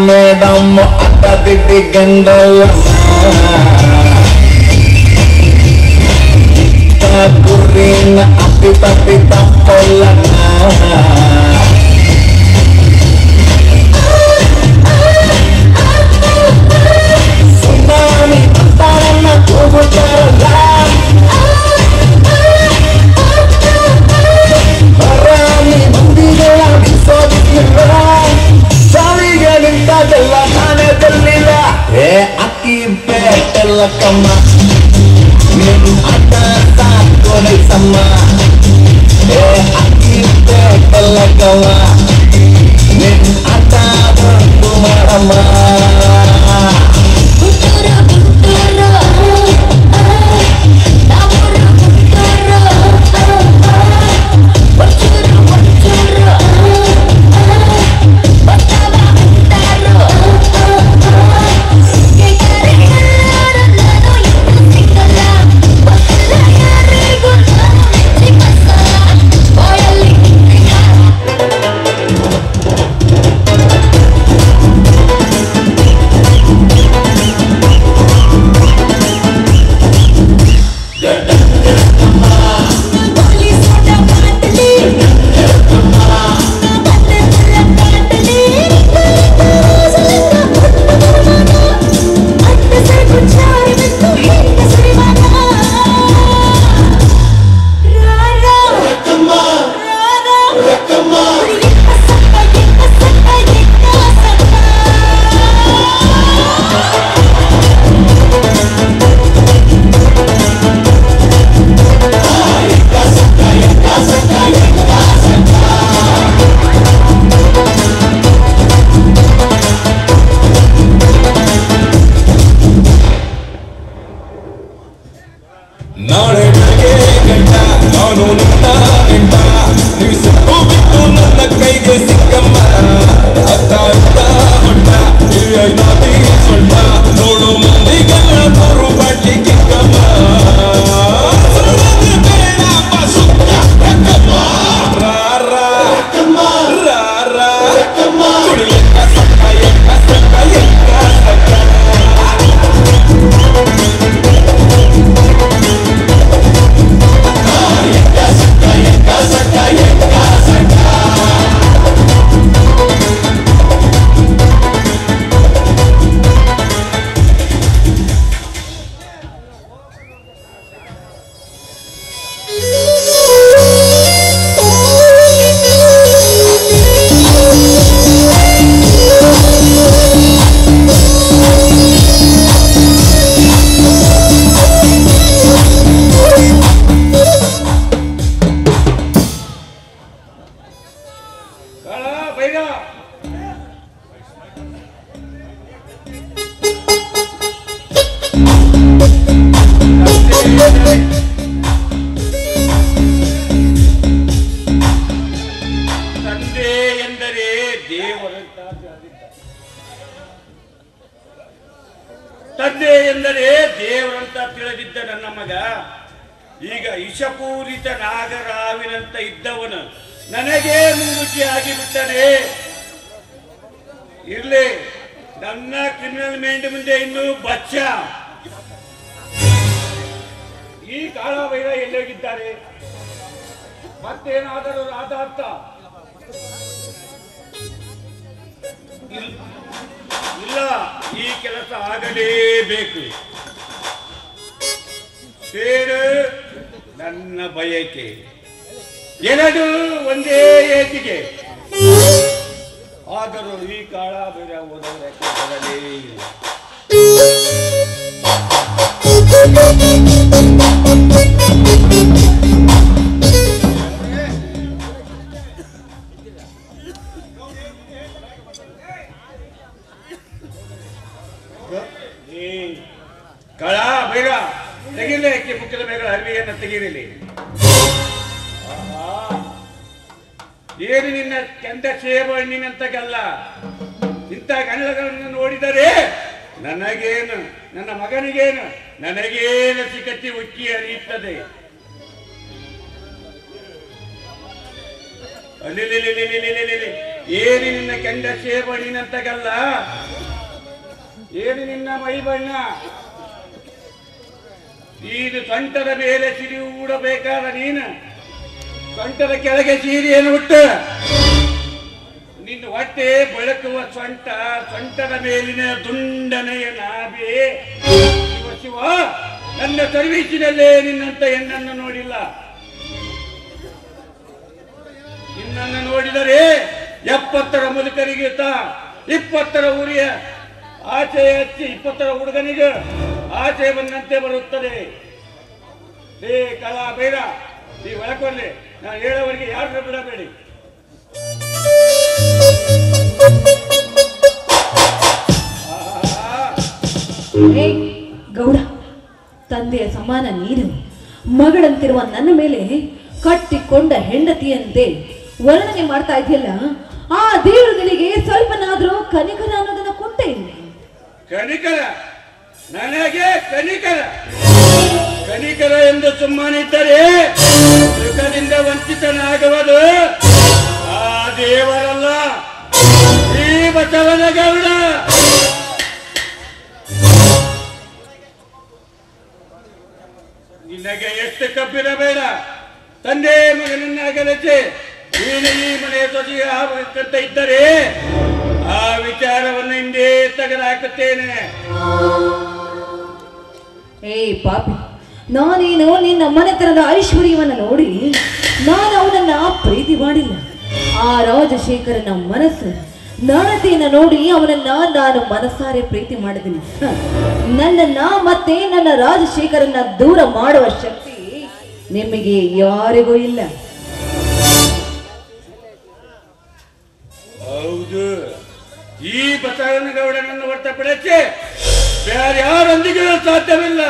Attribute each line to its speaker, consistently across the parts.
Speaker 1: Madam ಅಡ್ಡದಿಡ್ಡಿ ಗಂಡಲ್ಲ ಗುರಿನ ಅಪ್ಪಿ ತಪ್ಪಿ ತಪ್ಪಲ್ಲ ಸುನಾಮಿ ಅಂತಾರನ್ನ ಕೂಗುತ್ತಾರಲ್ಲ ಹರಾಮಿ ಮಂದಿಗಳ ಬಿಸೋದಿಲ್ಲ ಸಾವಿಗೆ ನಿಂತಾಗೆಲ್ಲ ನಾನೇ ಬರಲಿಲ್ಲ ಏ ಅಕ್ಕಿ ಬೇಟೆಲ್ಲ ಕಮ್ಮ ನಿನ್ ಆಟ ಸಾಕೋನೆ ಸಮ್ಮ ಏ ಅಕ್ಕಿ ಬೇಟೆಲ್ಲ ಕಮ್ಮ ನಿನ್ ಆಟ ಬಂದು ಮಾಡಮ್ಮ ನಾಳೆ ಗಂಟ ನಾನು ನನ್ನ ಗಂಟ ನೀವು ಸಿಕ್ಕು ಬಿಟ್ಟು ನನ್ನ ಕೈಗೆ ಸಿಕ್ಕಮ್ಮ ಅತ್ತ ಅತ್ತ ಹೊಂಟ ನಾಟಿ ಸೊಂಟ ನೋಡು ಮಂದಿಗೆಲ್ಲ ಮೂರು ಬಾಟ್ಲಿ ಕಿಕ್ಕಮ್ಮ
Speaker 2: ತಂದೆ ಎಂದರೆ ದೇವರಂತ ತಂದೆ ಎಂದರೆ ದೇವರಂತ ತಿಳಿದಿದ್ದ ನನ್ನ ಮಗ ಈಗ ವಿಷಪೂರಿತ ನಾಗರಾವಿನಂತ ಇದ್ದವನು ನನಗೆ ಮುಂಗುಚಿ ಆಗಿಬಿಟ್ಟನೆ. ಇರ್ಲಿ, ನನ್ನ ಕ್ರಿಮಿನಲ್ ಮೈಂಡ್ ಮುಂದೆ ಇನ್ನು ಬಚ್ಚ. ಈ ಕಾಳಭೈರ ಎಲ್ಲೋಗಿದ್ದಾರೆ? ಮತ್ತೇನಾದರೂ ರಾಧಾರ್ಥ ಇಲ್ಲ, ಈ ಕೆಲಸ ಆಗಲೇಬೇಕು. ಸೇರು ನನ್ನ ಬಯಕೆ, ಎರಡು ಒಂದೇ ಏಟಿಗೆ. ಆದರೂ ಈ ಕಾಳಭೈರ ಓದೋದಕ್ಕೆ ಬರಲೇ ಇಲ್ಲ. ಕಳ ಬೇಗ ತೆಗಿಲೆ, ಮುಖ್ಯದ ಬೇಗ ಅರಿವೆಯನ್ನು ತೆಗೀರಿಲಿ. ಏನು ನಿನ್ನ ಕೆಂದ ಸೇಬ ಹಣ್ಣಿನಂತಗಲ್ಲ. ಇಂಥ ಗಂಡಗಳನ್ನು ನೋಡಿದರೆ ನನಗೇನು, ನನ್ನ ಮಗನಿಗೇನು, ನನಗೇನು ಚಿಕಟ್ಟಿ ಉಕ್ಕಿ ಹರಿಯುತ್ತದೆ. ಅಲ್ಲಿ ಏನು ನಿನ್ನ ಕೆಂಡ ಸೇವಣಿನಂತಗಲ್ಲ, ಏನು ನಿನ್ನ ಮೈ ಬಣ್ಣ, ನೀನು ಸೊಂಟದ ಮೇಲೆ ಸಿರಿ ಊಡಬೇಕಾದ ನೀನು ಸೊಂಟದ ಕೆಳಗೆ ಸೀರೆಯನ್ನು ಉಟ್ಟು ನಿನ್ನ ಹೊಟ್ಟೆ ಬೆಳಕುವ ಸೊಂಟದ ಮೇಲಿನ ದುಂಡನೆಯ ನಾಭಿ. ಶಿವ ಶಿವ, ನನ್ನ ಸರ್ವೀಸಿನಲ್ಲೇ ನಿನ್ನಂತ ಹೆಣ್ಣನ್ನು ನೋಡಿಲ್ಲ. ನಿನ್ನನ್ನು ನೋಡಿದರೆ 70ರ ಮುದುಕರಿಗೆ 20ರ ಊರಿಯ ಆಚೆ ಹಚ್ಚಿ 20ರ ಹುಡುಗನಿಗೆ ಆಚೆ ಬಂದಂತೆ ಬರುತ್ತದೆ. ಹೇ ಕಳ ಬೇಡ, ನೀ ಒಳಕೊಡ್ಲಿ, ನಾನು ಹೇಳೋವರೆಗೆ ಯಾರು ಬಿಡಬೇಡಿ.
Speaker 3: ಗೌಡ, ತಂದೆಯ ಸಮಾನ ನೀನು ಮಗಳಂತಿರುವ ನನ್ನ ಮೇಲೆ ಕಟ್ಟಿಕೊಂಡ ಹೆಂಡತಿಯಂತೆ ವರ್ಣನೆ ಮಾಡ್ತಾ ಇದೆಯಲ್ಲ, ಆ ದೇವರುಗಳಿಗೆ ಸ್ವಲ್ಪನಾದ್ರೂ ಕನಿಕರ ಅನ್ನೋದನ್ನ ಕೊಟ್ಟೆ ಇಲ್ಲ.
Speaker 2: ಕನಿಕರ? ನನಗೆ ಕನಿಕರ ಎಂದು ಸುಮ್ಮನಿದ್ದರೆ ಸುಖದಿಂದ ವಂಚಿತನಾಗುವುದು ಆ ದೇವರಲ್ಲ, ಈ ಬಸವನಗೌಡ. ನಿನಗೆ ಎಷ್ಟು ಕಬ್ಬಿರಬೇಡ. ತಂದೆ ಮಗನನ್ನ ಅಗಲಿಸಿ ನೀನು ಈ ಮನೆಯ ಸೊಸೆಗೆ ಆಗಬೇಕಂತ ಇದ್ದರೆ ಆ ವಿಚಾರವನ್ನು ಹಿಂದೆ ತೆಗೆದುಹಾಕುತ್ತೇನೆ.
Speaker 3: ಪಾಪಿ, ನಾನೇನು ನಿನ್ನ ಮನೆತನದ ಐಶ್ವರ್ಯವನ್ನು ನೋಡಿ ನಾನು ಅವನನ್ನ ಪ್ರೀತಿ ಮಾಡಿಲ್ಲ. ಆ ರಾಜಶೇಖರನ ಮನಸ್ಸು ನಡತೆಯನ್ನು ನೋಡಿ ಅವನನ್ನ ನಾನು ಮನಸಾರೆ ಪ್ರೀತಿ ಮಾಡಿದ್ದೀನಿ. ನನ್ನನ್ನ ಮತ್ತೆ ನನ್ನ ರಾಜಶೇಖರನ್ನ ದೂರ ಮಾಡುವ ಶಕ್ತಿ ನಿಮಗೆ ಯಾರಿಗೂ ಇಲ್ಲ.
Speaker 2: ಹೌದು, ಈ ಬಸವನಗೌಡನನ್ನು ಹೊರತುಪಡಿಸಿ ಬೇರೆ ಯಾರೊಂದಿಗೂ ಸಾಧ್ಯವಿಲ್ಲ.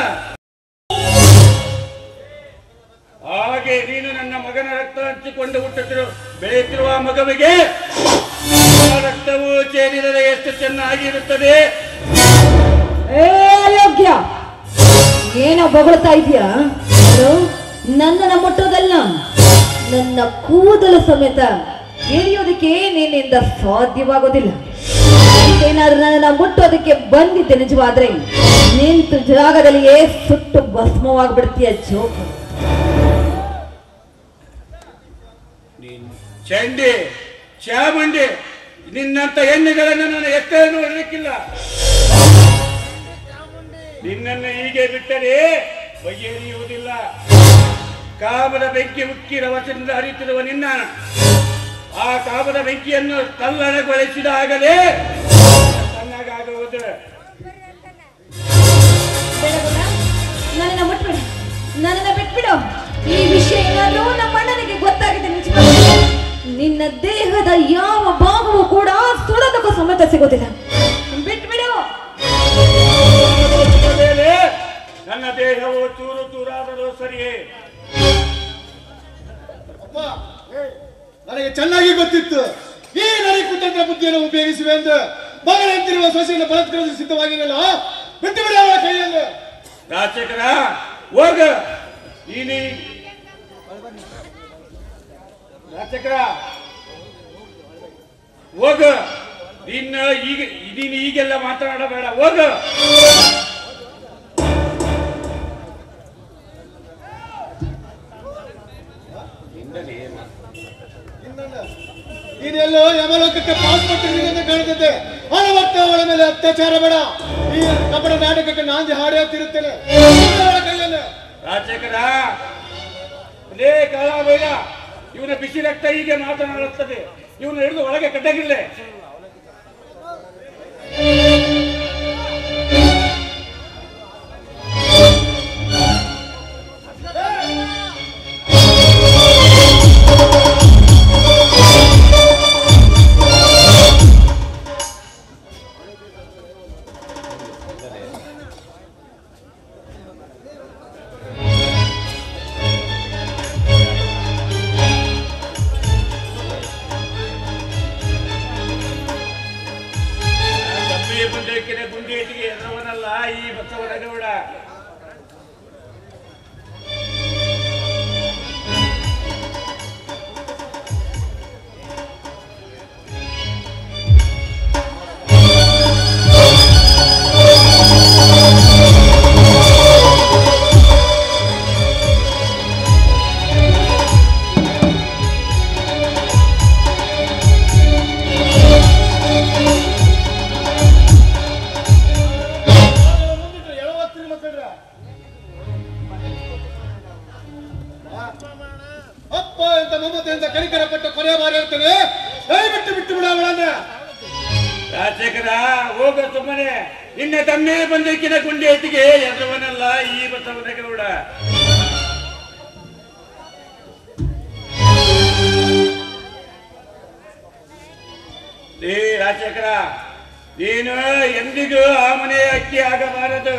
Speaker 2: ಹಾಗೆ ನೀನು ನನ್ನ ಮಗನ ರಕ್ತ ಹಂಚಿಕೊಂಡು ಬೆಳೆಯುತ್ತಿರುವ ಮಗುವಿಗೆ ರಕ್ತವು ಸೇರಿದರೆ ಎಷ್ಟು ಚೆನ್ನಾಗಿರುತ್ತದೆ.
Speaker 3: ಅಯೋಗ್ಯ, ಏನೋ ಬೊಗಳ್ತಾ ಇದೆಯಾ? ನನ್ನನ್ನು ಮುಟ್ಟೋದಲ್ಲ, ನನ್ನ ಕೂದಲು ಸಮೇತ ಎಳೆಯೋದಕ್ಕೆ ನಿನ್ನಿಂದ ಸಾಧ್ಯವಾಗೋದಿಲ್ಲ. ಏನಾದ್ರೂ ನನ್ನನ್ನು ಮುಟ್ಟೋದಕ್ಕೆ ಬಂದಿದ್ದೆ ನಿಜವಾದ್ರೆ ನಿಂತು ಜಾಗದಲ್ಲಿಯೇ ಸುಟ್ಟು ಭಸ್ಮವಾಗ್ಬಿಡ್ತೀಯ ಜೋಕ.
Speaker 2: ಚಂಡಿ ಚಾಮುಂಡಿ, ನಿನ್ನಂತ ಹೆಣ್ಣುಗಳನ್ನು ನಾನು ಎಷ್ಟೇ ನೋಡಲಿಕ್ಕಿಲ್ಲ. ನಿನ್ನನ್ನು ಹೀಗೆ ಬಿಟ್ಟರೆ ಬಗೆಹರಿಯುವುದಿಲ್ಲ. ಕಾಮದ ಬೆಂಕಿ ಉಕ್ಕಿ ರವಸದಿಂದ ಹರಿಯುತ್ತಿರುವ ನಿನ್ನ ಆ ಕಾಮದ ಬೆಂಕಿಯನ್ನು ತಲ್ಲಣಗೊಳಿಸಿದಾಗಲೇ ತಣ್ಣಗಾಗುವುದು.
Speaker 3: ನನ್ನನ್ನು ಮುಟ್ಬಿಡು, ನನ್ನನ್ನು ಬಿಟ್ಬಿಡು. ಈ ವಿಷಯ ಏನಾದ್ರೂ ನಮ್ಮ ಅಣ್ಣನಿಗೆ ಗೊತ್ತಾಗಿದೆ ನಿನ್ನ ದೇಹದ ಯಾವ ಭಾಗವೂ ಕೂಡ ಸುಡೋದಕ್ಕೂ ಸಮೇತ ಸಿಗೋದಿಲ್ಲ. ಬಿಟ್ಬಿಡು.
Speaker 2: ನನ್ನ ದೇಹವು ಚೂರು ಚೂರಾದರೂ ಸರಿಯೇ.
Speaker 4: ನನಗೆ ಚೆನ್ನಾಗಿ ಗೊತ್ತಿತ್ತು ಈ ನರಿ ಕುತಂತ್ರ ಬುದ್ಧಿಯನ್ನು ಉಪಯೋಗಿಸುವೆ ಎಂದು. ಮಗನಂತಿರುವ ಸೊಸೆಯನ್ನು ಬಲತ್ಕರಿಸಲು ಸಿದ್ಧವಾಗಿರಲ್ಲ, ಬಿಟ್ಟು ಬಿಡ ಅವಳ ಕೈಯಲ್ಲಿ.
Speaker 2: ರಾಜಶೇಖರ, ಹೋಗ. ರಾಜಶೇಖರ, ಹೋಗ. ನೀನು ಈಗೆಲ್ಲ ಮಾತನಾಡಬೇಡ, ಹೋಗ.
Speaker 4: ನೀನೆಲ್ಲೋ ಯಮಲೋಕಕ್ಕೆ ಪಾಸ್ ಪಟ್ಟಿರುವುದರಿಂದ ಕಾಣುತ್ತದೆ. ಅನವತ್ತ ಅವಳ ಮೇಲೆ ಅತ್ಯಾಚಾರ ಬೇಡ. ಈ ಕಪಟ ನಾಟಕಕ್ಕೆ ನಾಂದಿ ಹಾಡೇ ತಿರುತ್ತೇನೆ. ಕೈಯಲ್ಲಿ
Speaker 2: ರಾಜಶೇಖರ, ಲೇ ಕಾಳ ಬೇಡ. ಇವನ ಬಿಸಿ ರಕ್ತ ಹೀಗೆ ಮಾತನಾಡುತ್ತದೆ. ಇವನು ಹಿಡಿದು ಒಳಗೆ ಕಟ್ಟಗಿಲ್ಲ.
Speaker 4: ಬೇಕಾಗುತ್ತದೆ. ದಯವಿಟ್ಟು ಬಿಟ್ಟು ಬಿಡ ಅವಳನ್ನ.
Speaker 2: ರಾಜಶೇಖರ ಹೋಗ ಸುಮ್ಮನೆ. ನಿನ್ನ ತಮ್ಮೇ ಬಂದಿಕ್ಕಿನ ಗುಂಡೇಟಿಗೆ ಎದವನಲ್ಲ ಈ ಬಸವನಗೌಡ. ರಾಜಶೇಖರ, ನೀನು ಎಂದಿಗೂ ಆ ಮನೆ ಅಕ್ಕಿ ಆಗಬಾರದು.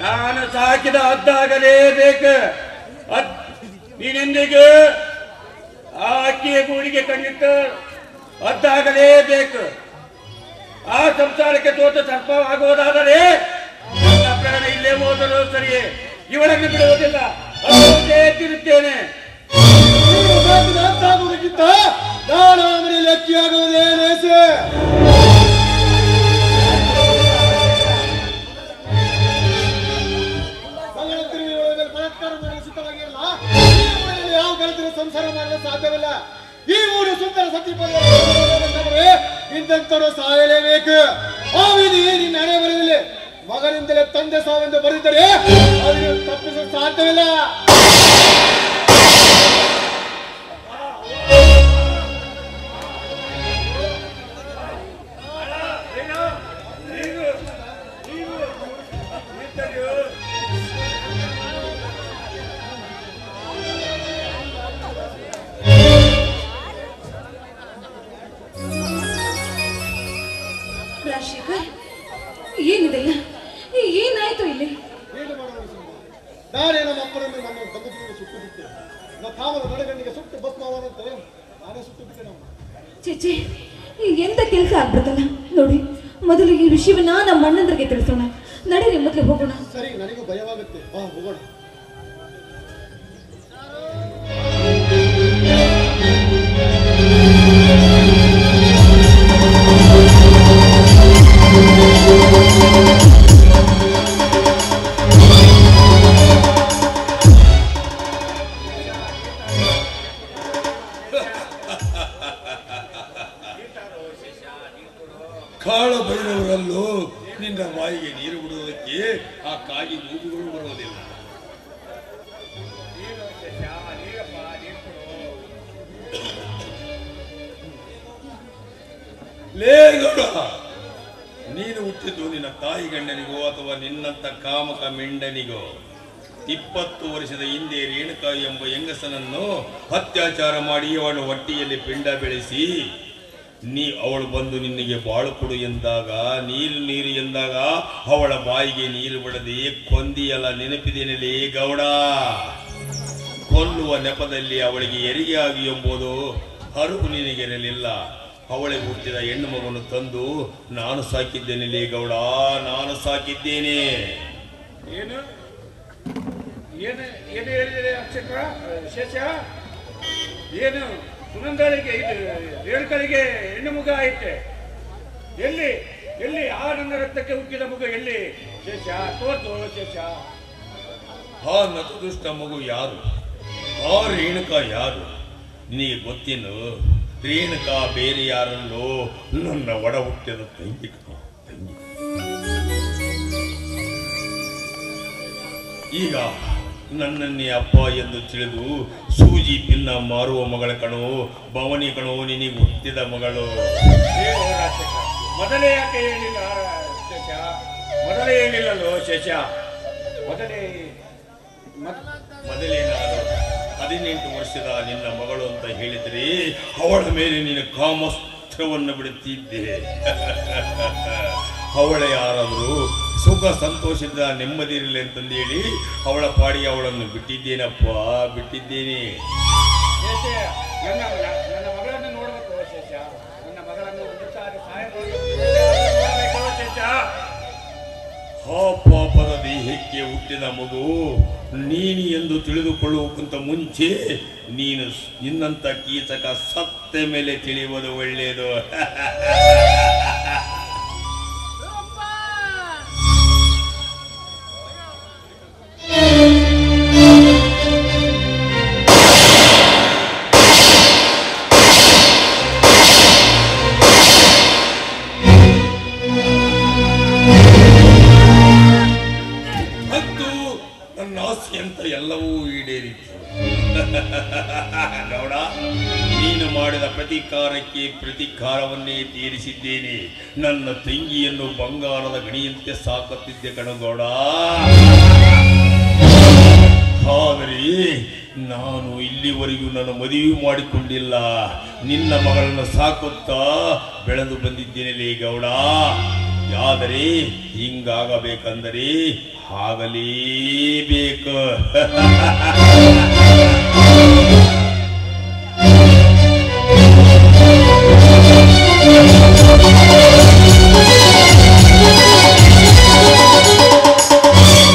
Speaker 2: ನಾನು ಸಾಕಿದ ಹದ್ದಾಗಲೇಬೇಕು. ನೀನೆಂದಿಗೂ ಆ ಅಕ್ಕಿಯ ಗೂಡಿಗೆ ಕಣ್ಣಿಟ್ಟು ಹದ್ದಾಗಲೇಬೇಕು. ಆ ಸಂಸಾರಕ್ಕೆ ತೋಟ ಸರ್ಪವಾಗುವುದಾದರೆ ನನ್ನ ಪ್ರಾಣ ಇಲ್ಲೇ ಹೋದರೂ ಸರಿಯೇ, ಇವಳನ್ನು ಬಿಡುವುದಿಲ್ಲ. ತಿರುತ್ತೇನೆ.
Speaker 4: ಹದ್ದಾಗುವುದಕ್ಕಿಂತ ನಾನು ಆ ಮನೆಯಲ್ಲಿ ಅಕ್ಕಿಯಾಗುವುದೇ ಲೇಸೆ. ಯಾವ ಗಲತಿನ ಸಂಸಾರ ಮಾಡಲು ಸಾಧ್ಯವಿಲ್ಲ. ಈ ಊರು ಸುಂದರ ಸತ್ಯಪದರೆ ಇಂಥವರು ಸಾಯಲೇಬೇಕು. ಆ ವಿಧಿ ನಿನ್ನ ಹಣೆ ಬರಲಿಲ್ಲ. ಮಗನಿಂದಲೇ ತಂದೆ ಸಾವೆಂದು ಬರೆದಿದ್ದರೆ ಅದನ್ನು ತಪ್ಪಿಸಲು ಸಾಧ್ಯವಿಲ್ಲ.
Speaker 3: ರಾಜಶೇಖರ್, ಏನಿದೆಲ್ಲ? ಏನಾಯ್ತು ಇಲ್ಲಿ?
Speaker 4: ನಾನೇ ನಮ್ಮ ಅಪ್ಪನನ್ನು ನನ್ನ ಬಂಧುಗಳಿಗೆ ಸುಟ್ಟು ಬಿಟ್ಟೆ. ಕಾಮದ ನಡುಗಣ್ಣಿಗೆ ಸುಟ್ಟು ಭಸ್ಮವಾದಂತೆ ನಾನೇ ಸುಟ್ಟು ಬಿಟ್ಟೆ. ನಾವು
Speaker 3: ಚೇಚೆ, ಎಂತ ಕೆಲಸ ಆಗ್ಬಿಡ್ತಲ್ಲ ನೋಡಿ. ಮೊದಲು ಈ ವಿಷಯವನ್ನ ನಮ್ಮ ಅಣ್ಣಂದ್ರಿಗೆ ತಿಳಿಸೋಣ. ನಡೀರಿ, ಮೊದಲು ಹೋಗೋಣ.
Speaker 4: ಸರಿ, ನನಗೂ ಭಯವಾಗುತ್ತೆ. ಬಾ ಹೋಗೋಣ.
Speaker 1: ಕಾಳಭೈರವರಲ್ಲೂ ನಿನ್ನ ಬಾಯಿಗೆ ನೀರು ಬಿಡುವುದಕ್ಕೆ ಆ ಕಾಗಿ ಮೂಗುಗಳು ಬರುವುದಿಲ್ಲ. ಲೇಗೌಡ, ನೀನು ಹುಟ್ಟಿದ್ದು ನಿನ್ನ ತಾಯಿ ಗಂಡನಿಗೋ ಅಥವಾ ನಿನ್ನಂತ ಕಾಮಕ ಮೆಂಡನಿಗೋ? 20 ವರ್ಷದ ಹಿಂದೆ ರೇಣುಕಾ ಎಂಬ ಹೆಂಗಸನನ್ನು ಅತ್ಯಾಚಾರ ಮಾಡಿ ಅವಳ ಹೊಟ್ಟೆಯಲ್ಲಿ ಪಿಂಡ ಬೆಳೆಸಿ ಅವಳು ಬಂದು ನಿನಗೆ ಬಾಳು ಕೊಡು ಎಂದಾಗ, ನೀರು ಎಂದಾಗ ಅವಳ ಬಾಯಿಗೆ ನೀರು ಬಿಡದೆ ಕೊಂದಿಯಲ್ಲ. ನೆನಪಿದೇನಲೇ ಗೌಡ? ಕೊಲ್ಲುವ ನೆಪದಲ್ಲಿ ಅವಳಿಗೆ ಹೆರಿಗೆ ಆಗಿ ಎಂಬುದು ಅರಿವು ನಿನಗಿರಲಿಲ್ಲ. ಅವಳಿಗೆ ಹುಟ್ಟಿದ ಹೆಣ್ಣು ಮಗನು ತಂದು ನಾನು ಸಾಕಿದ್ದೇನೆ ಗೌಡ, ನಾನು ಸಾಕಿದ್ದೇನೆ.
Speaker 2: ಏನು ಏನು ಏನು ಹೇಳಿದರೆ ಅಕ್ಷರ ಶೇಷ? ಏನು ಸುನಂದಳಿಗೆ ರೇಣುಕಳಿಗೆ ಹೆಣ್ಣು ಮಗ ಐತೆ? ಎಲ್ಲಿ ಎಲ್ಲಿ ಆ ನನ್ನ ರಕ್ತಕ್ಕೆ ಹುಟ್ಟಿದ ಮಗು ಎಲ್ಲಿ ಶೇಷ? ತೋರ್ತು ಶೇಷ.
Speaker 1: ಆ ನತದುಷ್ಟ ಮಗು ಯಾರು? ಆ ರೇಣುಕಾ ಯಾರು? ನಿನಗೆ ಗೊತ್ತೇನು? ರೇಣುಕಾ ಬೇರೆ ಯಾರಲ್ಲೋ, ನನ್ನ ಒಡ ಹುಟ್ಟಿದ ತಂಗಿ. ಈಗ ನನ್ನನ್ನೇ ಅಪ್ಪ ಎಂದು ತಿಳಿದು ಸೂಜಿ ಪಿನ್ನ ಮಾರುವ ಮಗಳ ಕಣೋ, ಭವನಿ ಕಣೋ ನಿನಗೆ ಹುಟ್ಟಿದ ಮಗಳು.
Speaker 2: ಮೊದಲೇ ಯಾಕೆ ಹೇಳಿಲ್ಲ ಶೇಷ? ಮೊದಲೇ ಹೇಳಿಲ್ಲಲ್ಲೋ ಶೇಷ? ಮೊದಲೇ
Speaker 1: ನಾನು 18 ವರ್ಷದ ನಿನ್ನ ಮಗಳು ಅಂತ ಹೇಳಿದರೆ ಅವಳ ಮೇಲೆ ನೀನು ಕಾಮಸ್ತ್ರವನ್ನು ಬಿಡುತ್ತಿದ್ದೆ. ಅವಳ ಯಾರಾದರೂ ಸುಖ ಸಂತೋಷದ ನೆಮ್ಮದಿ ಇರಲಿ ಅಂತಂದು ಹೇಳಿ ಅವಳ ಪಾಡಿಗೆ ಅವಳನ್ನು ಬಿಟ್ಟಿದ್ದೇನಪ್ಪ, ಬಿಟ್ಟಿದ್ದೇನೆ.
Speaker 2: ನನ್ನ ಮಗಳನ್ನು ನೋಡಬೇಕು ಶೇಷ. ನನ್ನ ಮಗಳನ್ನು ಒಂದು ಸಾರಿ ಸಹಾಯ ಶೇಷ.
Speaker 1: ಆ ಪಾಪದ ದೇಹಕ್ಕೆ ಹುಟ್ಟಿದ ಮಗು ನೀನು ಎಂದು ತಿಳಿದುಕೊಳ್ಳುವುದಕ್ಕಿಂತ ಮುಂಚೆ ನೀನು ನಿನ್ನಂತ ಕೀಚಕ ಸತ್ತ ಮೇಲೆ ತಿಳಿಯುವುದು ಒಳ್ಳೆಯದು. ಅಂತ ಎಲ್ಲವೂ ಈಡೇರಿತು. ಗೌಡ, ನೀನು ಮಾಡಿದ ಪ್ರತಿಕಾರಕ್ಕೆ ಪ್ರತಿಕಾರವನ್ನೇ ತೀರಿಸಿದ್ದೇನೆ. ನನ್ನ ತಂಗಿಯನ್ನು ಬಂಗಾರದ ಗಣಿಯಂತೆ ಸಾಕುತ್ತಿದ್ದೆ ಕಣಗೌಡ. ಆದರೆ ನಾನು ಇಲ್ಲಿವರೆಗೂ ನನ್ನ ಮದುವೆ ಮಾಡಿಕೊಂಡಿಲ್ಲ. ನಿನ್ನ ಮಗಳನ್ನು ಸಾಕುತ್ತಾ ಬೆಳೆದು ಬಂದಿದ್ದೇನೆ ಗೌಡ. ಆದರೆ ಹಿಂಗಾಗಬೇಕಂದರೆ ಆಗಲೇಬೇಕು.